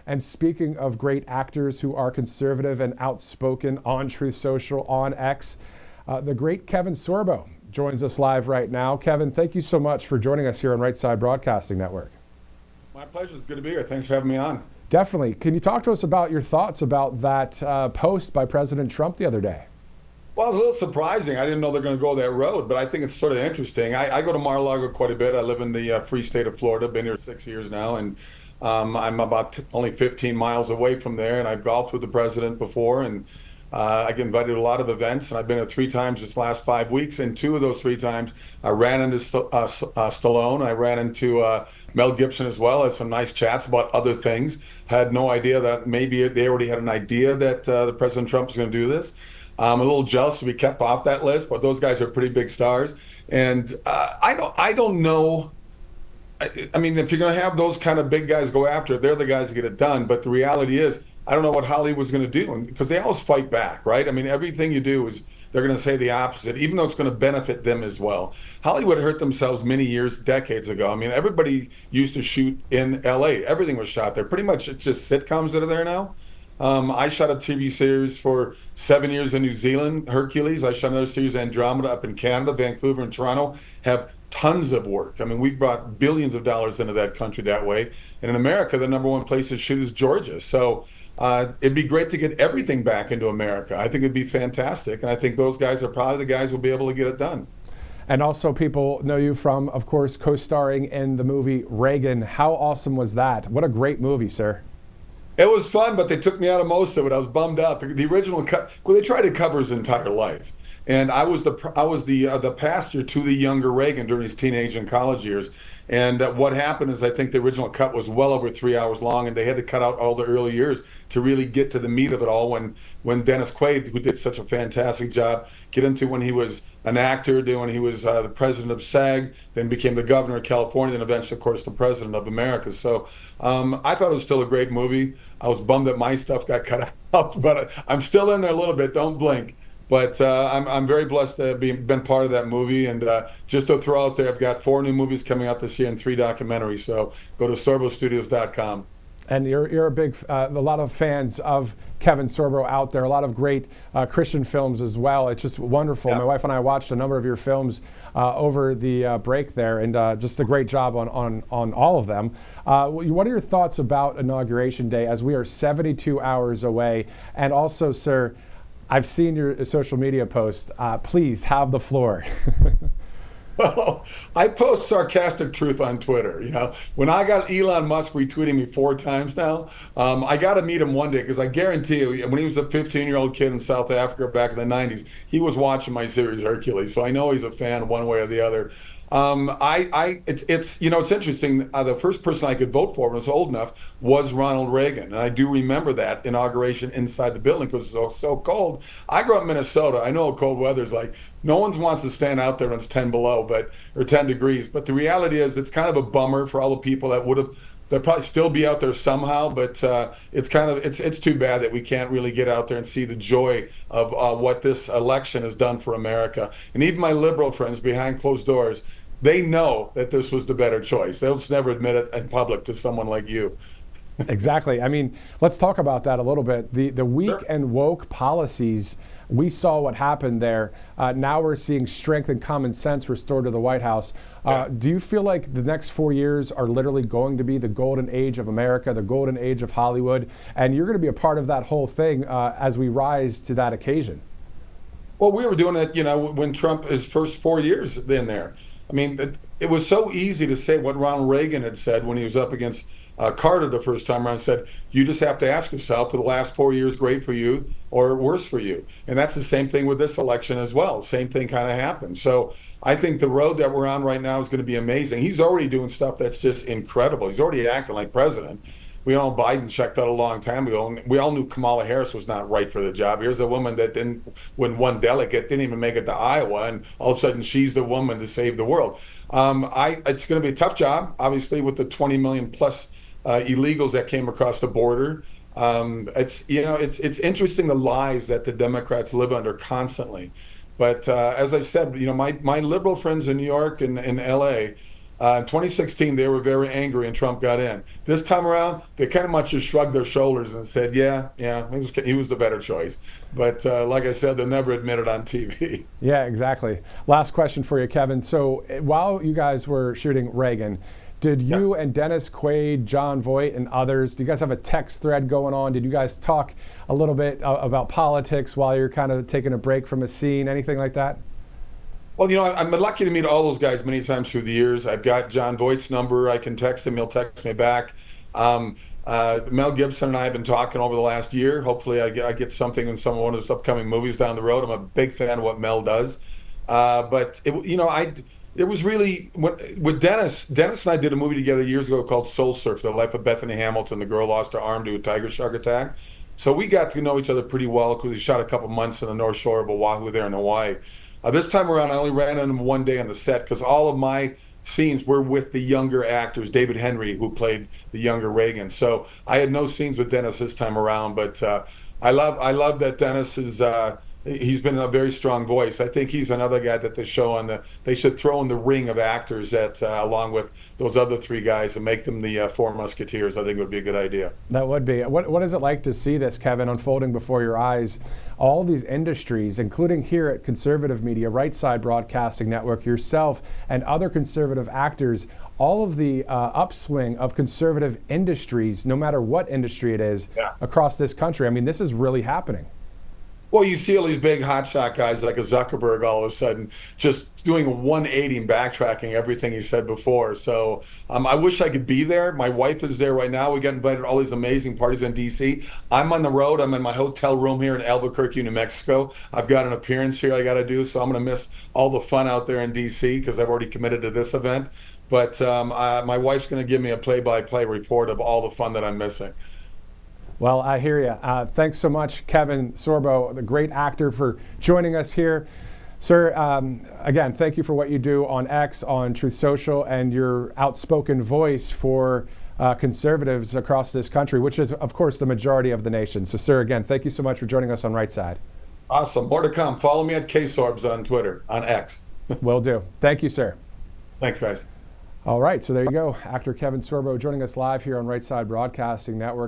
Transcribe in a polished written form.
And speaking of great actors who are conservative and outspoken on Truth Social, on X, the great Kevin Sorbo joins us live right now. Kevin, thank you so much for joining us here on Right Side Broadcasting Network. My pleasure. It's good to be here. Thanks for having me on. Definitely. Can you talk to us about your thoughts about that post by President Trump the other day? Well, it's a little surprising. I didn't know they're going to go that road, but I think it's sort of interesting. I go to Mar-a-Lago quite a bit. I live in the free state of Florida. Been here 6 years now, and I'm about only 15 miles away from there. And I've golfed with the president before, and I get invited to a lot of events. And I've been there 3 times this last 5 weeks. And 2 of those 3 times, I ran into Stallone. I ran into Mel Gibson as well. Had some nice chats about other things. Had no idea that maybe they already had an idea that the President Trump was going to do this. I'm a little jealous to be kept off that list, but those guys are pretty big stars. And I don't know. I mean, if you're going to have those kind of big guys go after it, they're the guys that get it done. But the reality is, I don't know what Hollywood's going to do, because they always fight back, right? I mean, everything you do is they're going to say the opposite, even though it's going to benefit them as well. Hollywood hurt themselves many years, decades ago. I mean, everybody used to shoot in LA. Everything was shot there. Pretty much it's just sitcoms that are there now. I shot a TV series for 7 years in New Zealand, Hercules. I shot another series, Andromeda, up in Canada, Vancouver and Toronto. Have tons of work. I mean, we've brought billions of dollars into that country that way. And in America, the number 1 place to shoot is Georgia. So it'd be great to get everything back into America. I think it'd be fantastic. And I think those guys are probably the guys who'll be able to get it done. And also people know you from, of course, co-starring in the movie Reagan. How awesome was that? What a great movie, sir. It was fun, but they took me out of most of it. I was bummed out. The original cut, well, they tried to cover his entire life. And I was the pastor to the younger Reagan during his teenage and college years. And what happened is, I think the original cut was well over 3 hours long, and they had to cut out all the early years to really get to the meat of it all. When Dennis Quaid, who did such a fantastic job, get into when he was an actor, then when he was the president of SAG, then became the governor of California, then eventually, of course, the president of America. So I thought it was still a great movie. I was bummed that my stuff got cut out, but I'm still in there a little bit. Don't blink. But I'm very blessed to have been part of that movie. And just to throw out there, I've got 4 new movies coming out this year and 3 documentaries. So go to sorbostudios.com. And you're a lot of fans of Kevin Sorbo out there, a lot of great Christian films as well. It's just wonderful. Yeah. My wife and I watched a number of your films over the break there, and just a great job on all of them. What are your thoughts about Inauguration Day, as we are 72 hours away? And also, sir, I've seen your social media post. Please have the floor. Well, I post sarcastic truth on Twitter. You know, when I got Elon Musk retweeting me 4 times now, I got to meet him one day, because I guarantee you, when he was a 15-year-old kid in South Africa back in the 90s, he was watching my series Hercules. So I know he's a fan one way or the other. It's interesting. The first person I could vote for when I was old enough was Ronald Reagan, and I do remember that inauguration inside the building because it was so cold. I grew up in Minnesota. I know what cold weather's like. No one wants to stand out there when it's 10 below, or 10 degrees. But the reality is, it's kind of a bummer for all the people that would have. They'll probably still be out there somehow, but it's too bad that we can't really get out there and see the joy of what this election has done for America. And even my liberal friends behind closed doors, they know that this was the better choice. They'll just never admit it in public to someone like you. Exactly. I mean, let's talk about that a little bit. The weak Sure. and woke policies, we saw what happened there. Now we're seeing strength and common sense restored to the White House. Do you feel like the next 4 years are literally going to be the golden age of America, the golden age of Hollywood, and you're going to be a part of that whole thing as we rise to that occasion? Well, we were doing it, when Trump, his first 4 years in there. I mean, it was so easy to say what Ronald Reagan had said when he was up against Carter the first time around. Said, you just have to ask yourself, were the last 4 years great for you or worse for you? And that's the same thing with this election as well. Same thing kind of happened. So I think the road that we're on right now is going to be amazing. He's already doing stuff that's just incredible. He's already acting like president. We all know Biden checked out a long time ago, and we all knew Kamala Harris was not right for the job. Here's a woman that when one delegate didn't even make it to Iowa, and all of a sudden she's the woman to save the world. It's going to be a tough job, obviously, with the 20 million plus illegals that came across the border. It's interesting, the lies that the Democrats live under constantly. But as I said, my liberal friends in New York and LA, In 2016, they were very angry and Trump got in. This time around, they kind of much just shrugged their shoulders and said, yeah, he was the better choice. But like I said, they'll never admit it on TV. Yeah, exactly. Last question for you, Kevin. So while you guys were shooting Reagan, did you and Dennis Quaid, John Voight, and others, do you guys have a text thread going on? Did you guys talk a little bit about politics while you're kind of taking a break from a scene, anything like that? Well, I'm lucky to meet all those guys many times through the years. I've got John Voight's number. I can text him. He'll text me back. Mel Gibson and I have been talking over the last year. Hopefully I get something in one of his upcoming movies down the road. I'm a big fan of what Mel does. But it was really with Dennis. Dennis and I did a movie together years ago called Soul Surf: The Life of Bethany Hamilton. The girl lost her arm to a tiger shark attack. So we got to know each other pretty well because we shot a couple months in the North Shore of Oahu there in Hawaii. This time around, I only ran into him one day on the set because all of my scenes were with the younger actors, David Henry, who played the younger Reagan. So I had no scenes with Dennis this time around, but I love that Dennis is. He's been a very strong voice. I think he's another guy that they should throw in the ring of actors that along with those other three guys and make them the Four Musketeers. I think would be a good idea. That would be. What is it like to see this, Kevin, unfolding before your eyes? All these industries, including here at Conservative Media, Right Side Broadcasting Network, yourself and other conservative actors, all of the upswing of conservative industries, no matter what industry it is, across this country. I mean, this is really happening. Well, you see all these big hotshot guys like a Zuckerberg all of a sudden just doing a 180 and backtracking everything he said before. So I wish I could be there. My wife is there right now. We got invited to all these amazing parties in D.C. I'm on the road. I'm in my hotel room here in Albuquerque, New Mexico. I've got an appearance here I got to do, so I'm going to miss all the fun out there in D.C. because I've already committed to this event. But my wife's going to give me a play-by-play report of all the fun that I'm missing. Well, I hear you. Thanks so much, Kevin Sorbo, the great actor, for joining us here. Sir, again, thank you for what you do on X, on Truth Social, and your outspoken voice for conservatives across this country, which is, of course, the majority of the nation. So, sir, again, thank you so much for joining us on Right Side. Awesome. More to come. Follow me at KSorbs on Twitter, on X. Will do. Thank you, sir. Thanks, guys. All right, so there you go. Actor Kevin Sorbo joining us live here on Right Side Broadcasting Network.